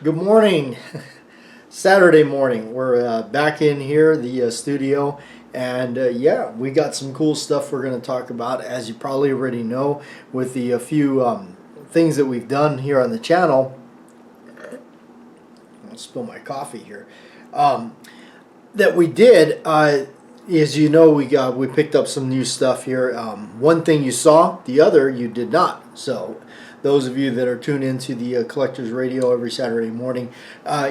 Good morning. Saturday morning. We're back in here, the studio, and yeah, we got some cool stuff we're going to talk about, as you probably already know, with the few things that we've done here on the channel. I'll spill my coffee here. That we did, as you know, we picked up some new stuff here. One thing you saw, the other you did not. So those of you that are tuned into the Collectors Radio every Saturday morning,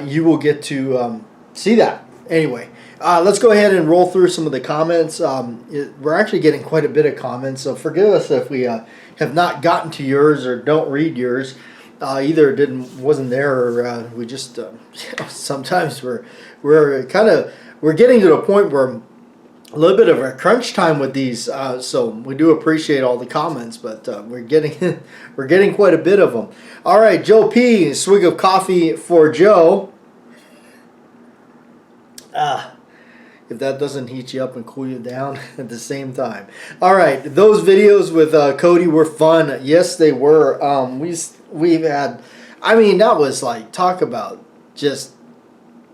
you will get to see that. Anyway, let's go ahead and roll through some of the comments. We're actually getting quite a bit of comments, so forgive us if we have not gotten to yours or don't read yours. Either it wasn't there, or we just sometimes we're getting to the point where a little bit of a crunch time with these, so we do appreciate all the comments, but we're getting quite a bit of them. All right, Joe P, a swig of coffee for Joe. If that doesn't heat you up and cool you down at the same time. All right, those videos with Cody were fun. Yes, they were. We've had, I mean, that was like, talk about just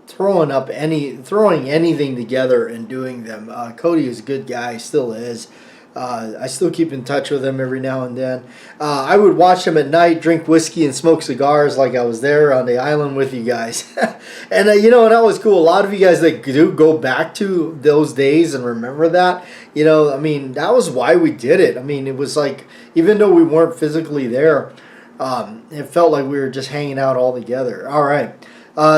throwing anything together and doing them. Cody is a good guy, still is. I still keep in touch with him every now and then. I would watch him at night, drink whiskey and smoke cigars like I was there on the island with you guys. And and that was cool. A lot of you guys that do go back to those days and remember that, I mean, that was why we did it. I mean, it was like, even though we weren't physically there, it felt like we were just hanging out all together. All right.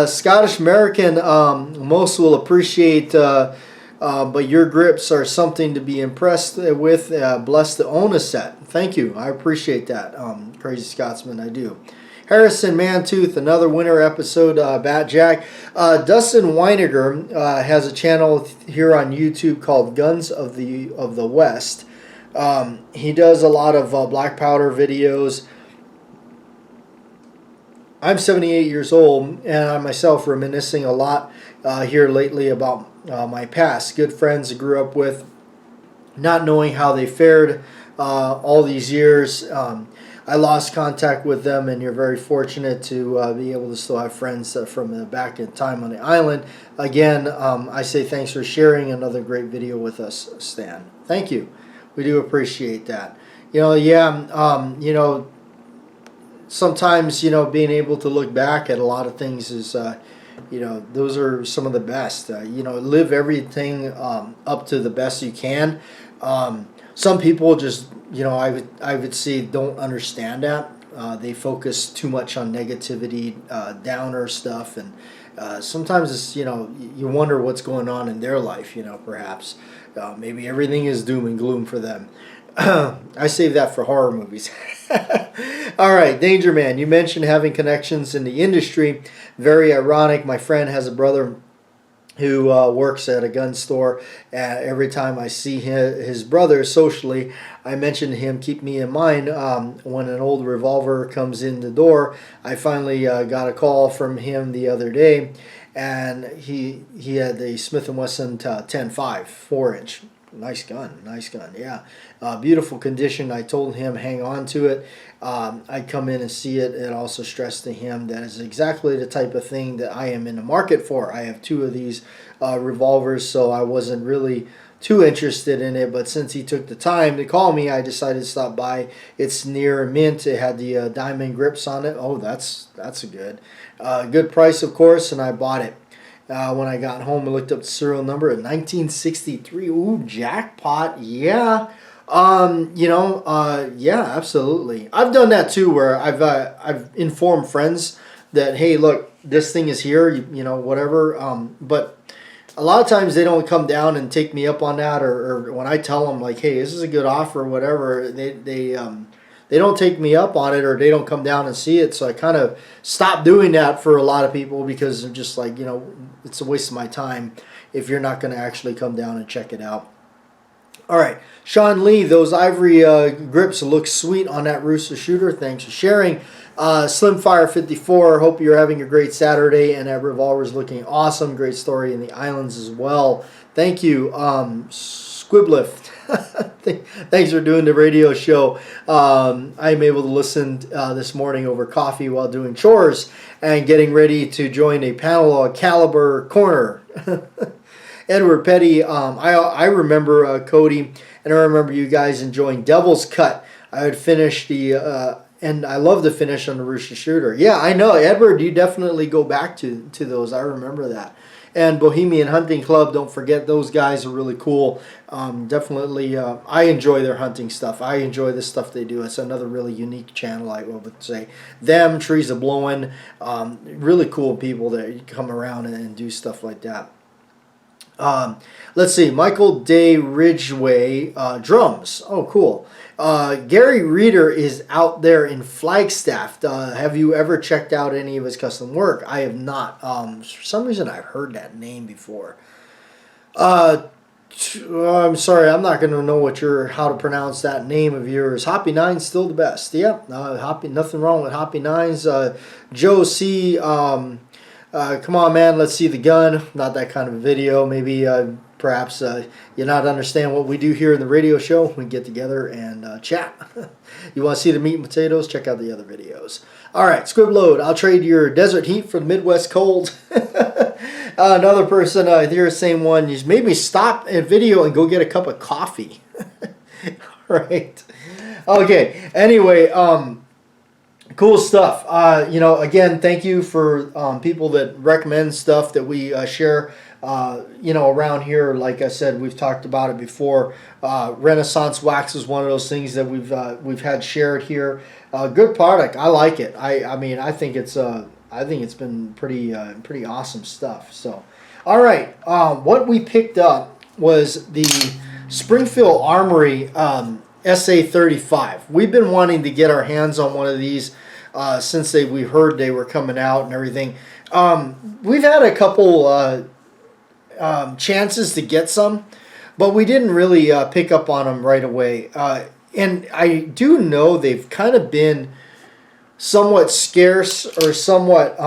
Scottish American, most will appreciate, but your grips are something to be impressed with. Blessed to own a set. Thank you. I appreciate that, Crazy Scotsman. I do. Harrison Mantooth, another winter episode, Bat Jack. Dustin Weiniger has a channel here on YouTube called Guns of the West. He does a lot of black powder videos. I'm 78 years old, and I myself reminiscing a lot here lately about my past. Good friends I grew up with, not knowing how they fared all these years. I lost contact with them, and you're very fortunate to be able to still have friends from back in time on the island. Again, I say thanks for sharing another great video with us, Stan. Thank you. We do appreciate that. Sometimes, being able to look back at a lot of things is, those are some of the best. Live everything up to the best you can. Some people just, I would say don't understand that. They focus too much on negativity, downer stuff, and sometimes it's, you wonder what's going on in their life, perhaps. Maybe everything is doom and gloom for them. I save that for horror movies. All right, Danger Man, you mentioned having connections in the industry. Very ironic. My friend has a brother who works at a gun store. Every time I see his brother socially, I mention to him, keep me in mind when an old revolver comes in the door. I finally got a call from him the other day, and he had the Smith & Wesson 10.5 4-inch. Nice gun, yeah. Beautiful condition. I told him hang on to it. I'd come in and see it, and also stressed to him that is exactly the type of thing that I am in the market for. I have 2 of these revolvers, so I wasn't really too interested in it, but since he took the time to call me, I decided to stop by. It's near mint. It had the diamond grips on it. Oh, that's a good price, of course, and I bought it. When I got home, I looked up the serial number at 1963. Ooh, jackpot! Yeah, yeah, absolutely. I've done that too, where I've informed friends that, hey, look, this thing is here. Whatever. But a lot of times they don't come down and take me up on that, or when I tell them like, hey, this is a good offer, or whatever, they don't take me up on it, or they don't come down and see it. So I kind of stopped doing that for a lot of people, because they're just like, it's a waste of my time if you're not going to actually come down and check it out. All right, Sean Lee, those ivory grips look sweet on that Rooster shooter. Thanks for sharing. Slimfire 54, hope you're having a great Saturday, and that revolver's looking awesome. Great story in the islands as well. Thank you. Squiblift. Thanks for doing the radio show. I'm able to listen this morning over coffee while doing chores and getting ready to join a panel on Caliber Corner. Edward Petty, I remember Cody, and I remember you guys enjoying Devil's Cut. I would finish and I love the finish on the Rooster Shooter. Yeah, I know, Edward, you definitely go back to those. I remember that. And Bohemian Hunting Club, don't forget, those guys are really cool. Definitely, I enjoy their hunting stuff. I enjoy the stuff they do. It's another really unique channel, I would say. Them, Trees Are Blowing, really cool people that come around and do stuff like that. Let's see, Michael Day Ridgway, drums. Oh, cool. Gary Reeder is out there in Flagstaff. Have you ever checked out any of his custom work? I have not. For some reason, I've heard that name before. I'm sorry, I'm not going to know how to pronounce that name of yours. Hoppy Nine's still the best. Yep, nothing wrong with Hoppy Nines. Joe C. Come on, man, let's see the gun. Not that kind of a video. Maybe perhaps you not understand what we do here in the radio show. We get together and chat. You want to see the meat and potatoes? Check out the other videos. All right, Squibload, I'll trade your desert heat for the Midwest cold. Another person here, same one. You made me stop a video and go get a cup of coffee. Right. Okay. Anyway, cool stuff. Again, thank you for people that recommend stuff that we share. Around here, like I said, we've talked about it before. Renaissance Wax is one of those things that we've had shared here. Good product. I like it. I think it's been pretty awesome stuff. So, all right. What we picked up was the Springfield Armory SA35. We've been wanting to get our hands on one of these since we heard they were coming out and everything. We've had a couple chances to get some, but we didn't really pick up on them right away. And I do know they've kind of been somewhat scarce or somewhat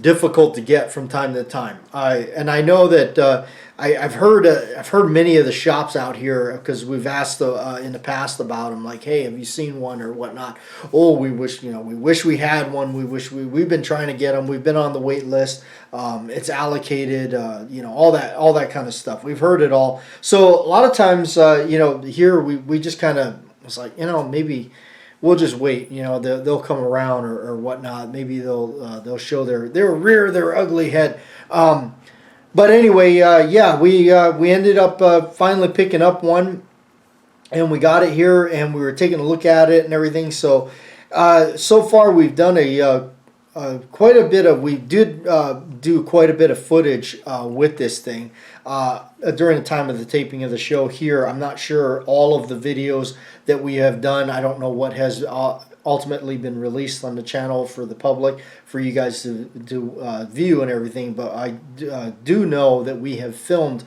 difficult to get from time to time. I know that I've heard many of the shops out here, because we've asked in the past about them, like, hey, have you seen one or whatnot? Oh, we wish we had one. We've been trying to get them. We've been on the wait list. It's allocated. All that kind of stuff. We've heard it all. So a lot of times, here we just kind of was like, maybe we'll just wait. They'll come around or whatnot. Maybe they'll show their ugly head. But anyway, we ended up finally picking up one, and we got it here, and we were taking a look at it and everything. So, so far we've done quite a bit of. We did do quite a bit of footage with this thing during the time of the taping of the show here. I'm not sure all of the videos that we have done. I don't know what has ultimately been released on the channel for the public for you guys to view and everything, but I do know that we have filmed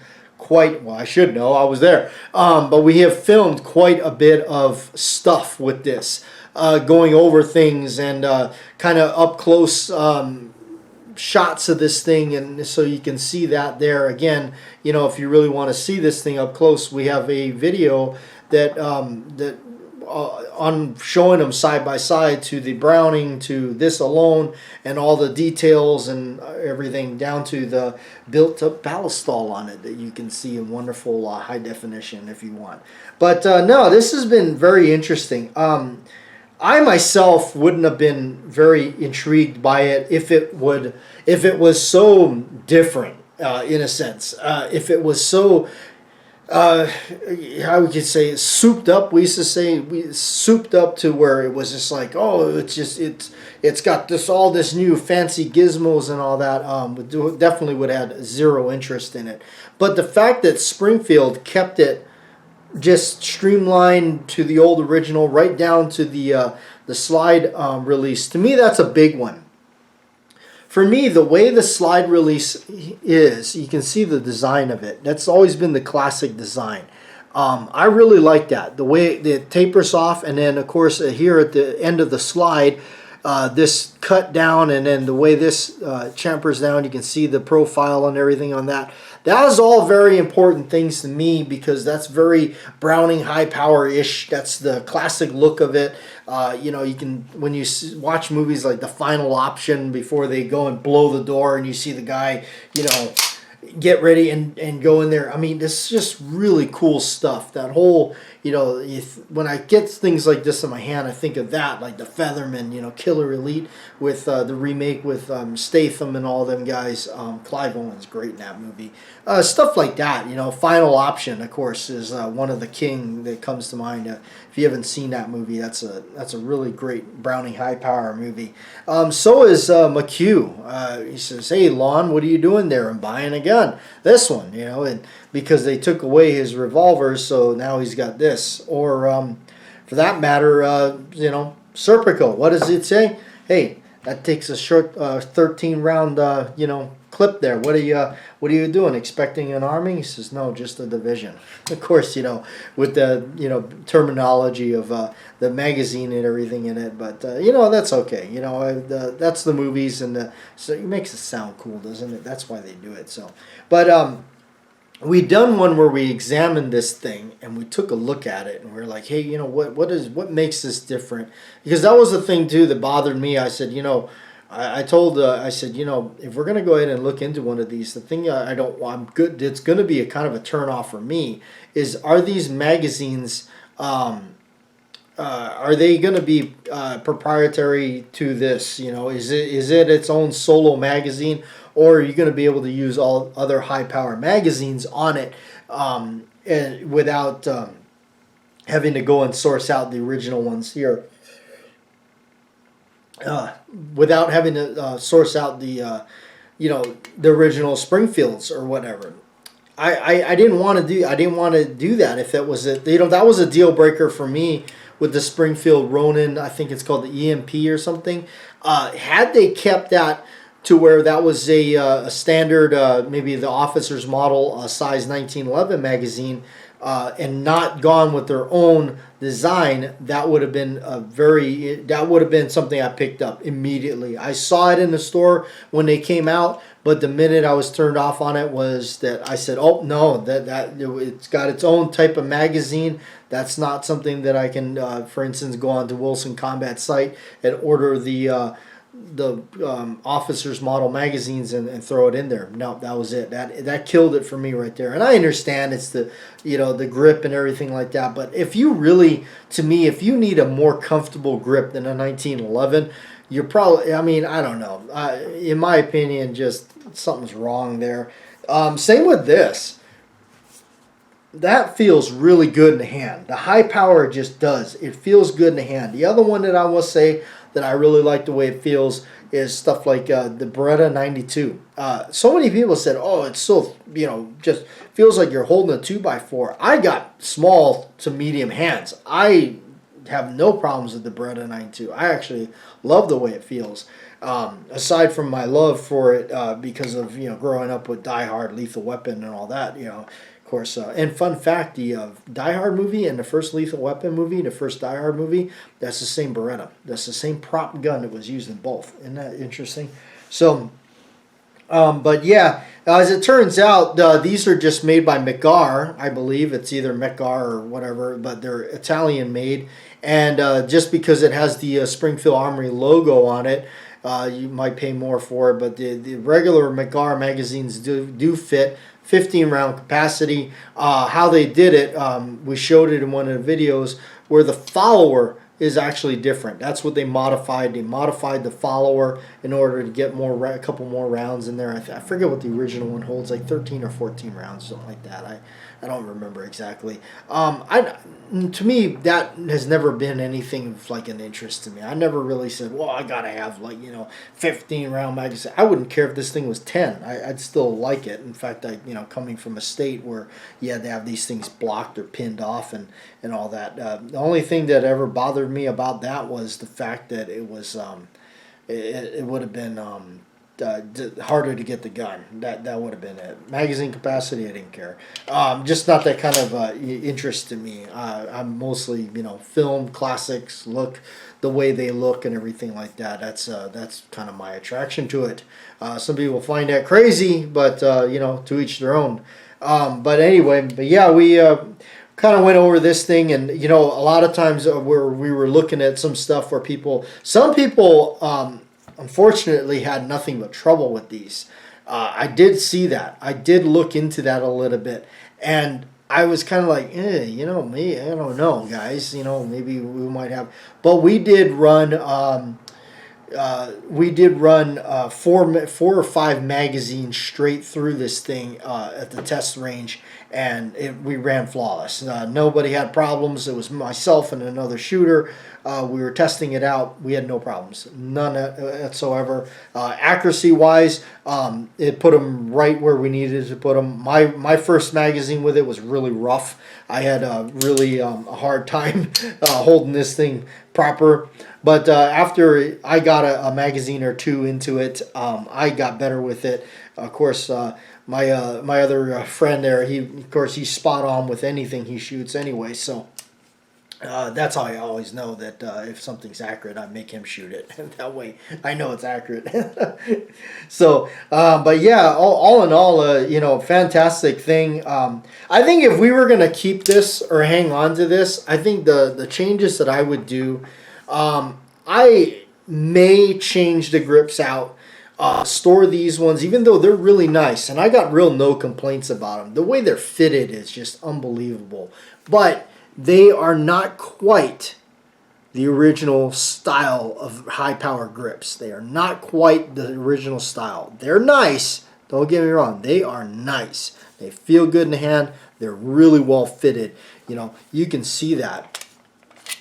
I should know, I was there, but we have filmed quite a bit of stuff with this, going over things and kind of up close shots of this thing, and so you can see that there. Again, if you really want to see this thing up close, we have a video that on showing them side by side, to the Browning, to this alone, and all the details and everything, down to the built-up ballast stall on it that you can see in wonderful high definition if you want. But no, this has been very interesting. I myself wouldn't have been very intrigued by it if it was so different in a sense. If it was so how we could say souped up. We used to say souped up to where it was just like, oh, it's got all this new fancy gizmos and all that. Definitely would have had zero interest in it. But the fact that Springfield kept it just streamlined to the old original, right down to the slide release, to me that's a big one. For me, the way the slide release is, you can see the design of it. That's always been the classic design. I really like that. The way it tapers off, and then, of course, here at the end of the slide, this cut down, and then the way this champers down, you can see the profile and everything on that. That is all very important things to me because that's very Browning high power ish. That's the classic look of it. You know, you can, when you watch movies like The Final Option, before they go and blow the door and you see the guy, you know, get ready and go in there. I mean, this is just really cool stuff. That whole, you know, when I get things like this in my hand, I think of that, like the Featherman, you know, Killer Elite with the remake with Statham and all them guys. Clive Owen's great in that movie. Stuff like that, you know. Final Option, of course, is one of the king that comes to mind. If you haven't seen that movie, that's a really great Browning high power movie. So is McHugh. He says, "Hey, Lon, what are you doing there? I'm buying a gun. This one, you know," and because they took away his revolvers, so now he's got this. Or, for that matter, you know, Serpico. What does it say? Hey, that takes a short 13 round, you know, clip there. What are you doing? Expecting an army? He says, no, just a division. Of course, you know, with the, you know, terminology of the magazine and everything in it. But you know, that's okay. You know, that's the movies, and so it makes it sound cool, doesn't it? That's why they do it. So, but we done one where we examined this thing and we took a look at it and we are like, hey, you know, what makes this different? Because that was the thing too that bothered me. I said, you know, I said, you know, if we're gonna go ahead and look into one of these, the thing I'm good. It's gonna be a kind of a turn off for me. Is, are these magazines? Are they going to be proprietary to this? You know, is it its own solo magazine, or are you going to be able to use all other high power magazines on it, and without having to go and source out the original ones here? Without having to source out the you know, the original Springfields or whatever. I didn't want to do that if that was it. You know, that was a deal breaker for me with the Springfield Ronin. I think it's called the EMP or something. Had they kept that to where that was a standard, maybe the officer's model size 1911 magazine, and not gone with their own design, that would have been that would have been something I picked up immediately. I saw it in the store when they came out, but the minute I was turned off on it was that I said, oh no, that it's got its own type of magazine. That's not something that I can, for instance, go on to Wilson Combat site and order the officers model magazines and throw it in there. No, that was it. That killed it for me right there. And I understand it's the, you know, the grip and everything like that. But if you really, to me, if you need a more comfortable grip than a 1911, you're probably, I mean, I don't know. In my opinion, just something's wrong there. Same with this. That feels really good in the hand. The high power just does. It feels good in the hand. The other one that I will say that I really like the way it feels is stuff like the Beretta 92. So many people said, oh, it's so, you know, just feels like you're holding a 2x4. I got small to medium hands. I have no problems with the Beretta 92. I actually love the way it feels. Aside from my love for it because of, you know, growing up with Die Hard, Lethal Weapon and all that, you know. Of course, and fun fact, the Die Hard movie and the first Lethal Weapon movie, the first Die Hard movie, that's the same Beretta. That's the same prop gun that was used in both. Isn't that interesting? So, but yeah, as it turns out, these are just made by McGar. I believe it's either McGar or whatever, but they're Italian made. And just because it has the Springfield Armory logo on it, you might pay more for it. But the regular McGar magazines do fit. 15 round capacity. How they did it, we showed it in one of the videos where the follower is actually different. That's what they modified. They modified the follower in order to get a couple more rounds in there. I forget what the original one holds, like 13 or 14 rounds, something like that. I don't remember exactly. To me, that has never been anything of like an interest to me. I never really said, well, I gotta have, like, you know, 15 round magazine. I wouldn't care if this thing was 10. I'd still like it. In fact, coming from a state where you had to have these things blocked or pinned off and all that. The only thing that ever bothered me about that was the fact that it was it would have been harder to get the gun. That would have been it. Magazine capacity, I didn't care. Just not that kind of interest to me. I'm mostly, film classics, look the way they look and everything like that. That's kind of my attraction to it. Some people find that crazy, but to each their own. But anyway, we kind of went over this thing, and a lot of times where we were looking at some stuff where some people unfortunately had nothing but trouble with these. I did see that. I did look into that a little bit, and I was kind of like, me, I don't know, guys. Maybe we might have, but we did run. Four or five magazines straight through this thing at the test range, and we ran flawless. Nobody had problems. It was myself and another shooter. We were testing it out. We had no problems, none whatsoever. Accuracy-wise, it put them right where we needed to put them. My first magazine with it was really rough. I had a hard time holding this thing proper. But after I got a magazine or two into it, I got better with it. Of course, my other friend there, he's spot on with anything he shoots anyway. So that's how I always know that if something's accurate, I make him shoot it. That way I know it's accurate. So, but yeah, all in all, fantastic thing. I think if we were going to keep this or hang on to this, I think the changes that I would do, I may change the grips out, store these ones, even though they're really nice, and I got no complaints about them. The way they're fitted is just unbelievable, but they are not quite the original style of high power grips. They are not quite the original style. They're nice, don't get me wrong, they are nice. They feel good in the hand, they're really well fitted. You can see that.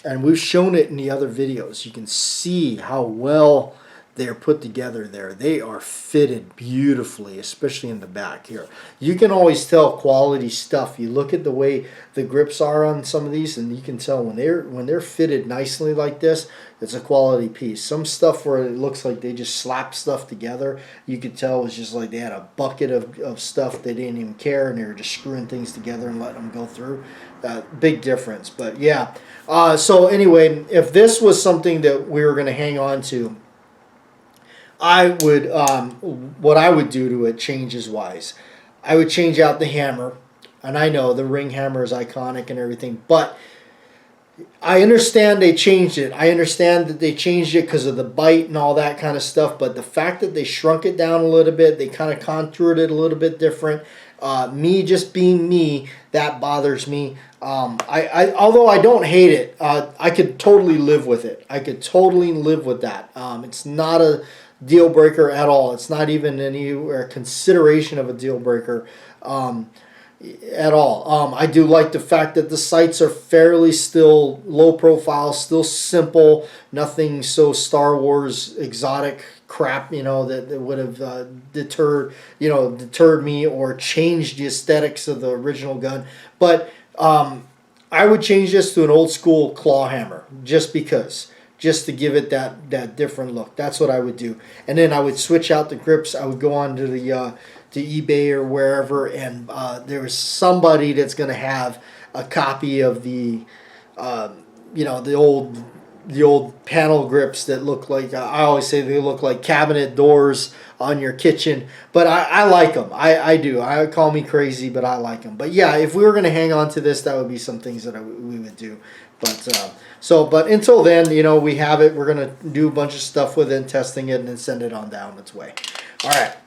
And we've shown it in the other videos. You can see how well they're put together there. They are fitted beautifully, especially in the back here. You can always tell quality stuff. You look at the way the grips are on some of these, and you can tell when they're fitted nicely like this, it's a quality piece. Some stuff where it looks like they just slapped stuff together, you could tell it was just like they had a bucket of stuff. They didn't even care, and they were just screwing things together and letting them go through. Big difference. But yeah. So anyway, if this was something that we were going to hang on to, I would, what I would do to it, changes wise, I would change out the hammer. And I know the ring hammer is iconic and everything, but I understand they changed it. I understand that they changed it because of the bite and all that kind of stuff, but the fact that they shrunk it down a little bit, they kind of contoured it a little bit different. Me just being me, that bothers me. Although I don't hate it, I could totally live with it. I could totally live with that. It's not a deal breaker at all. It's not even any consideration of a deal breaker at all. I do like the fact that the sights are fairly still low profile, still simple, nothing so Star Wars exotic crap, that would have deterred me or changed the aesthetics of the original gun. But I would change this to an old school claw hammer just to give it that different look. That's what I would do. And then I would switch out the grips. I would go on to the to eBay or wherever, and there's somebody that's going to have a copy of the the old panel grips that look like, I always say they look like cabinet doors on your kitchen, but I like them. I do. I call me crazy, but I like them. But yeah, if we were going to hang on to this, that would be some things that we would do. But but until then, we have it. We're going to do a bunch of stuff with it and testing it and then send it on down its way. All right.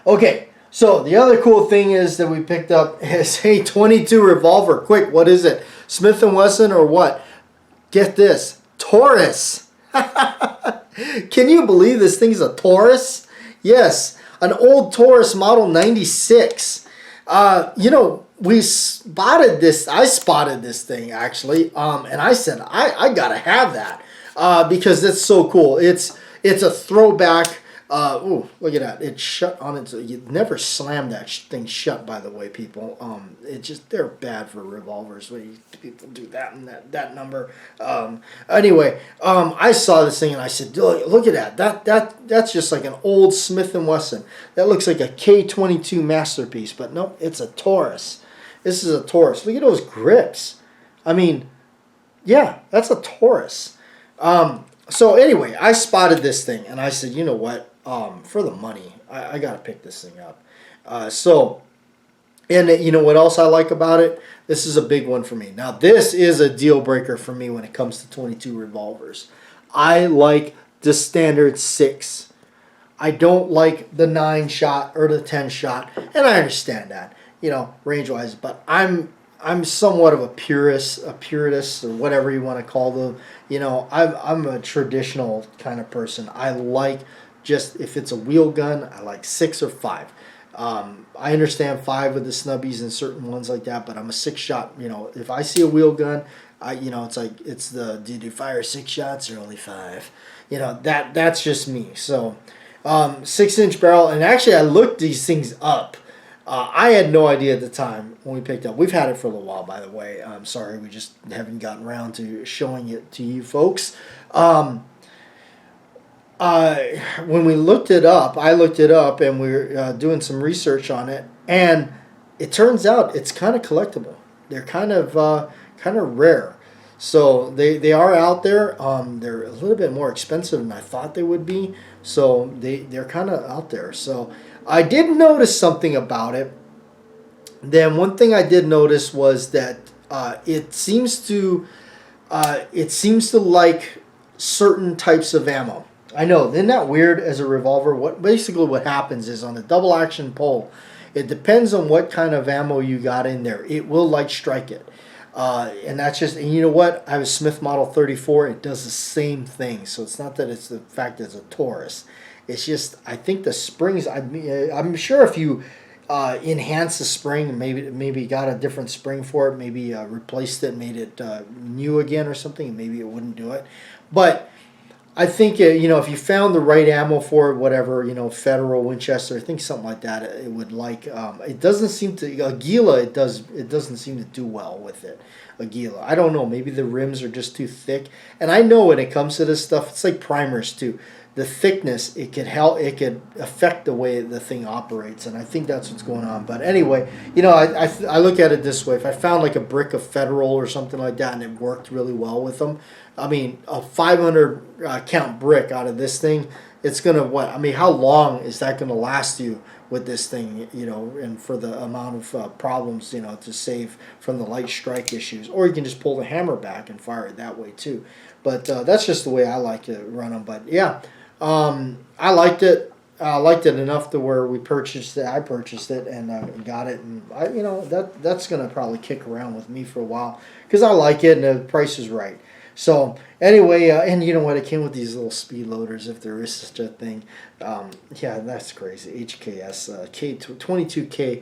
Okay. So the other cool thing is that we picked up is a .22 revolver. Quick, what is it? Smith & Wesson or what? Get this, Taurus. Can you believe this thing's a Taurus? Yes, an old Taurus model 96. We spotted this. I spotted this thing actually, and I said I gotta have that because it's so cool. It's a throwback. Ooh, look at that! It's shut on its. You never slam that thing shut. By the way, people. It just they're bad for revolvers when people do that and that number. Anyway, I saw this thing and I said, look at that. That's just like an old Smith and Wesson. That looks like a K-22 masterpiece, but nope, it's a Taurus. This is a Taurus. Look at those grips. I mean, yeah, that's a Taurus. So anyway, I spotted this thing and I said, you know what? For the money, I got to pick this thing up. And you know what else I like about it? This is a big one for me. Now, this is a deal breaker for me when it comes to 22 revolvers. I like the standard 6. I don't like the 9 shot or the 10 shot, and I understand that, range wise. But I'm somewhat of a purist, or whatever you want to call them. I'm a traditional kind of person. I like just if it's a wheel gun, I like 6 or 5. I understand 5 with the snubbies and certain ones like that, but I'm a 6 shot. If I see a wheel gun, it's like did you fire 6 shots or only 5? That's just me. So 6-inch barrel, and actually I looked these things up. I had no idea at the time when we picked up. We've had it for a little while, by the way. I'm sorry, we just haven't gotten around to showing it to you folks. When we looked it up, I looked it up and we were doing some research on it, and it turns out it's kind of collectible. They're kind of rare. So they are out there. They're a little bit more expensive than I thought they would be. So they're kind of out there. So I did notice something about it. Then one thing I did notice was that it seems to like certain types of ammo. I know, isn't that weird as a revolver? What happens is on the double action pull, it depends on what kind of ammo you got in there. It will strike it. And that's just, and you know what? I have a Smith Model 34. It does the same thing. So it's not that it's the fact that it's a Taurus. It's just, I think the springs, I'm sure if you enhance the spring, maybe got a different spring for it, maybe replaced it, made it new again or something, maybe it wouldn't do it. But I think, if you found the right ammo for it, whatever, Federal, Winchester, I think something like that, it would like. It doesn't seem to, Aguila, it doesn't seem to do well with it. Aguila, I don't know, maybe the rims are just too thick. And I know when it comes to this stuff, it's like primers too. The thickness, it could affect the way the thing operates, and I think that's what's going on. But anyway, I look at it this way: if I found like a brick of Federal or something like that, and it worked really well with them, I mean, a 500 count brick out of this thing, it's gonna what? I mean, how long is that gonna last you with this thing? And for the amount of problems, to save from the light strike issues, or you can just pull the hammer back and fire it that way too. But that's just the way I like to run them. But yeah. I liked it. I liked it enough to where we purchased it. I purchased it and got it, and that's gonna probably kick around with me for a while because I like it and the price is right. So anyway, and you know what? It came with these little speed loaders, if there is such a thing. Yeah, that's crazy. HKS K22K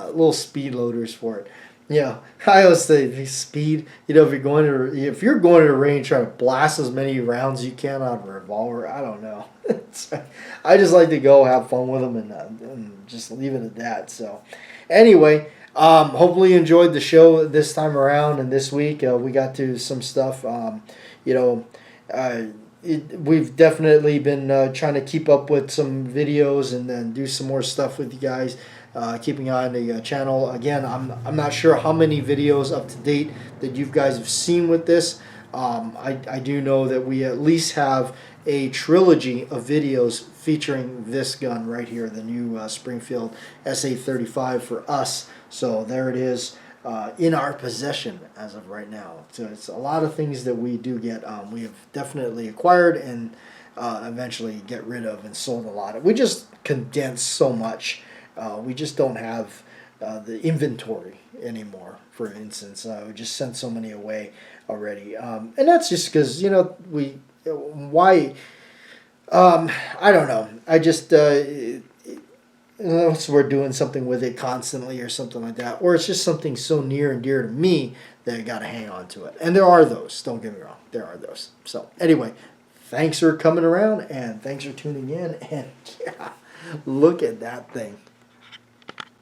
little speed loaders for it. Yeah, I always say the speed. If you're going to the range trying to blast as many rounds as you can out of a revolver, I don't know. I just like to go have fun with them and just leave it at that. So, anyway, hopefully you enjoyed the show this time around and this week. We got to some stuff. We've definitely been trying to keep up with some videos and then do some more stuff with you guys. Keeping an eye on the channel. Again, I'm not sure how many videos up to date that you guys have seen with this. I do know that we at least have a trilogy of videos featuring this gun right here, the new Springfield SA35 for us. So there it is in our possession as of right now. So it's a lot of things that we do get. We have definitely acquired and eventually get rid of and sold a lot of. We just condense so much. We just don't have the inventory anymore, for instance. We just sent so many away already. And that's just because, why? I don't know. I just, unless we're doing something with it constantly or something like that. Or it's just something so near and dear to me that I got to hang on to it. And there are those. Don't get me wrong. There are those. So anyway, thanks for coming around and thanks for tuning in. And yeah, look at that thing.